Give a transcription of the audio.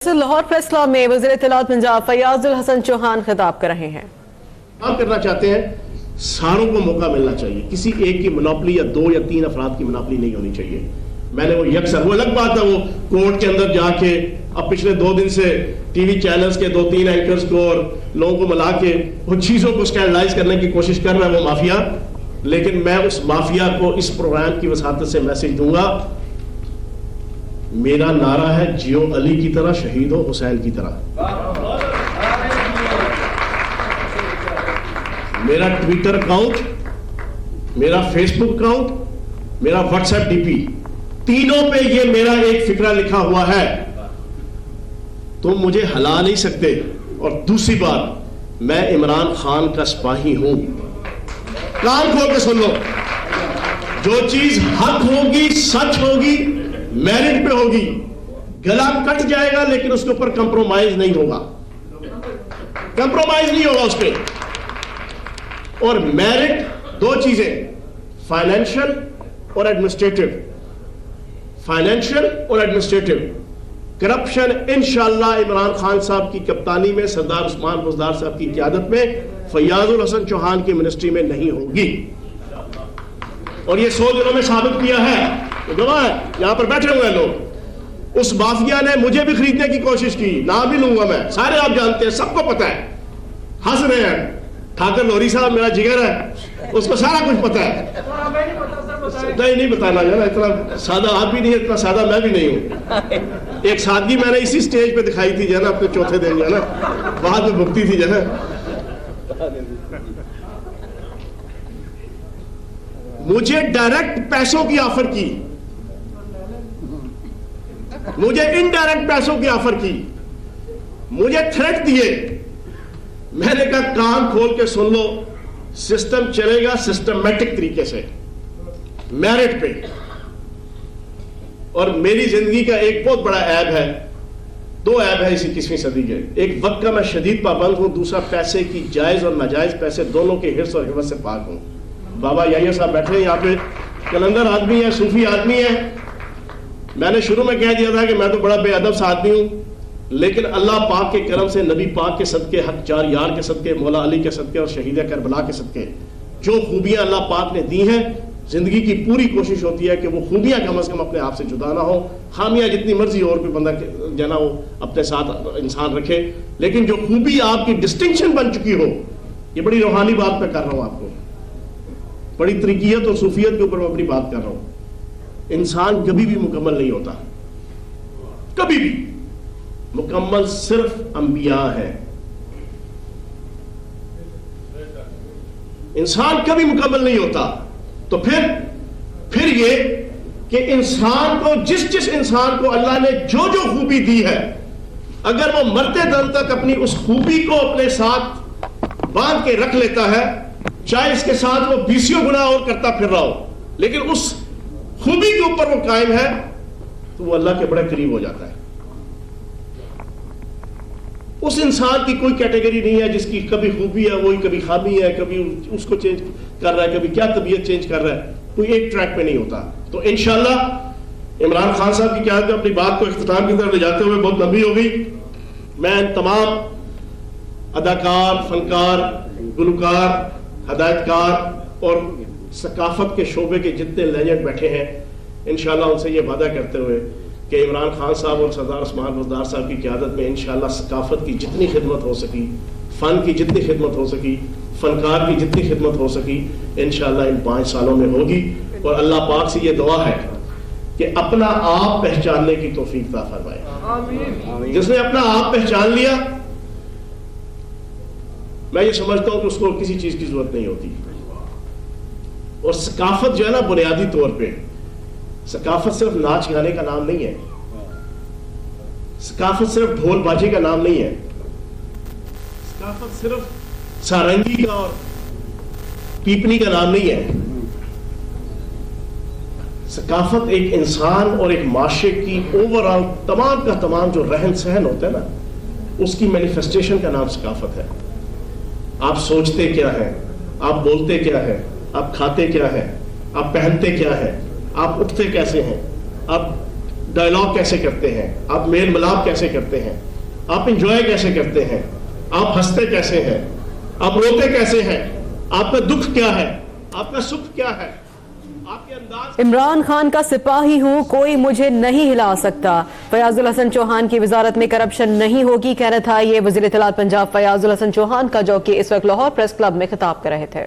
لاہور فیصلہ میں وزیر اطلاعات پنجاب فیاض الحسن چوہان خطاب کر رہے ہیں۔ کام کرنا چاہتے ہیں، ساروں کو موقع ملنا چاہیے، کسی ایک کی منوپلی یا دو یا تین افراد کی منوپلی نہیں ہونی چاہیے۔ میں نے وہ یکسر، وہ الگ بات ہے وہ کورٹ کے اندر جا کے اب پچھلے 2 دن سے ٹی وی چینلز کے 2-3 اینکرز کو اور لوگوں کو ملا کے وہ چیزوں کو اسکینڈلائز کرنے کی کوشش کر رہا ہے وہ مافیا، لیکن میں اس مافیا کو اس پروگرام کی وساطت سے میسج دوں گا، میرا نعرہ ہے جیو علی کی طرح شہید ہو حسین کی طرح۔ میرا ٹویٹر اکاؤنٹ، میرا فیس بک اکاؤنٹ، میرا واٹس ایپ ڈی پی، تینوں پہ یہ میرا ایک فکرہ لکھا ہوا ہے، تم مجھے ہلا نہیں سکتے۔ اور دوسری بات، میں عمران خان کا سپاہی ہوں، کان کھول کے سن لو، جو چیز حق ہوگی، سچ ہوگی، میرٹ پہ ہوگی، گلا کٹ جائے گا لیکن اس کے اوپر کمپرومائز نہیں ہوگا، کمپرومائز نہیں ہوگا اس پہ۔ اور میرٹ 2 چیزیں، فائنینشل اور ایڈمنسٹریٹو، فائنینشل اور ایڈمنسٹریٹو۔ کرپشن انشاءاللہ عمران خان صاحب کی کپتانی میں، سردار عثمان بزدار صاحب کی قیادت میں، فیاض الحسن چوہان کی منسٹری میں نہیں ہوگی، اور یہ 100 دنوں میں ثابت کیا ہے۔ گواہ ہے، یہاں پر بیٹھے ہوئے ہیں لوگ، اس مافیا نے مجھے بھی خریدنے کی کوشش کی، نام بھی لوں گا میں، سارے آپ جانتے ہیں، سب کو پتا ہے، ہنس رہے ہیں۔ ٹھاکر لوری صاحب میرا جگر ہے، اس کو سارا کچھ پتا ہے، نہیں بتانا ہے نا، اتنا سادہ آپ بھی نہیں ہے، اتنا سادہ میں بھی نہیں ہوں۔ ایک سادگی میں نے اسی سٹیج پہ دکھائی تھی جو ہے نا، اپنے چوتھے دن جو ہے نا، بعد میں بھگتی تھی جو ہے نا۔ مجھے ڈائریکٹ پیسوں کی آفر کی، مجھے انڈائریکٹ پیسوں کی آفر کی، مجھے تھریٹ دیے، میں نے کہا کان کھول کے سن لو، سسٹم چلے گا سسٹمیٹک طریقے سے، میرٹ پہ۔ اور میری زندگی کا ایک بہت بڑا عیب ہے، 2 عیب ہے اسی 21ویں صدی کے، ایک وقت کا میں شدید پابند ہوں، دوسرا پیسے کی جائز اور ناجائز پیسے دونوں کے حرص اور حوث سے پاک ہوں۔ بابا یحییٰ صاحب بیٹھے ہیں یہاں پہ، کلندر آدمی ہے، صوفی آدمی ہے، میں نے شروع میں کہہ دیا تھا کہ میں تو بڑا بے ادب سا آدمی ہوں، لیکن اللہ پاک کے کرم سے، نبی پاک کے صدقے، حق 4 یار کے صدقے، مولا علی کے صدقے اور شہید کربلا کے صدقے، جو خوبیاں اللہ پاک نے دی ہیں، زندگی کی پوری کوشش ہوتی ہے کہ وہ خوبیاں کم از کم اپنے آپ سے جدا نہ ہو، خامیاں جتنی مرضی اور کوئی بندہ جو ہے نا وہ اپنے ساتھ انسان رکھے، لیکن جو خوبی آپ کی ڈسٹنکشن بن چکی ہو، یہ بڑی روحانی بات میں کر رہا ہوں آپ کو، بڑی طریقیت اور صوفیت کے اوپر میں اپنی بات کر رہا ہوں۔ انسان کبھی بھی مکمل نہیں ہوتا، کبھی بھی، مکمل صرف انبیاء ہے، انسان کبھی مکمل نہیں ہوتا۔ تو پھر یہ کہ انسان کو، جس انسان کو اللہ نے جو خوبی دی ہے، اگر وہ مرتے دم تک اپنی اس خوبی کو اپنے ساتھ باندھ کے رکھ لیتا ہے، چاہے اس کے ساتھ وہ 20 گنا اور کرتا پھر رہا ہو، لیکن اس خوبی کے اوپر وہ قائم ہے، تو وہ اللہ کے بڑے قریب ہو جاتا ہے۔ اس انسان کی کوئی کیٹیگری نہیں ہے جس کی کبھی خوبی ہے وہی کبھی خامی ہے، کبھی اس کو چینج کر رہا ہے، کبھی کیا طبیعت چینج کر رہا ہے، کوئی ایک ٹریک پہ نہیں ہوتا۔ تو انشاءاللہ عمران خان صاحب کی قیادت میں اپنی بات کو اختتام کی طرف لے جاتے ہوئے، بہت لمبی ہو گئی، میں تمام اداکار، فنکار، گلوکار، ہدایتکار اور ثقافت کے شعبے کے جتنے لیجنڈ بیٹھے ہیں، انشاءاللہ ان سے یہ وعدہ کرتے ہوئے کہ عمران خان صاحب اور سردار عثمان بزدار صاحب کی قیادت میں انشاءاللہ ثقافت کی جتنی خدمت ہو سکی، فن کی جتنی خدمت ہو سکی، فنکار کی جتنی خدمت ہو سکی، انشاءاللہ ان 5 سالوں میں ہوگی۔ اور اللہ پاک سے یہ دعا ہے کہ اپنا آپ پہچاننے کی توفیق عطا فرمائے۔ جس نے اپنا آپ پہچان لیا، میں یہ سمجھتا ہوں کہ اس کو کسی چیز کی ضرورت نہیں ہوتی۔ اور ثقافت جو ہے نا، بنیادی طور پہ ثقافت صرف ناچ گانے کا نام نہیں ہے، ثقافت صرف ڈھول باجے کا نام نہیں ہے، ثقافت صرف سارنگی کا اور پیپنی کا نام نہیں ہے۔ ثقافت ایک انسان اور ایک معاشرے کی اوورآل تمام کا تمام جو رہن سہن ہوتا ہے نا، اس کی مینیفیسٹیشن کا نام ثقافت ہے۔ آپ سوچتے کیا ہیں، آپ بولتے کیا ہیں، آپ کھاتے کیا ہیں، آپ پہنتے کیا ہیں، آپ اٹھتے کیسے ہیں، آپ ڈائلاگ کیسے کرتے ہیں, آپ میل ملاپ کیسے کرتے ہیں, آپ انجوائے کیسے کرتے ہیں, آپ ہنستے کیسے ہیں, آپ روتے کیسے ہیں, آپ کا دکھ کیا ہے, آپ کا سکھ کیا ہے, آپ کے انداز. عمران خان کا سپاہی ہوں, کوئی مجھے نہیں ہلا سکتا. فیاض الحسن چوہان کی وزارت میں کرپشن نہیں ہوگی, کہنا تھا یہ وزیر اطلاعات پنجاب فیاض الحسن چوہان کا, جو کہ اس وقت لاہور پریس کلب میں خطاب کر رہے تھے.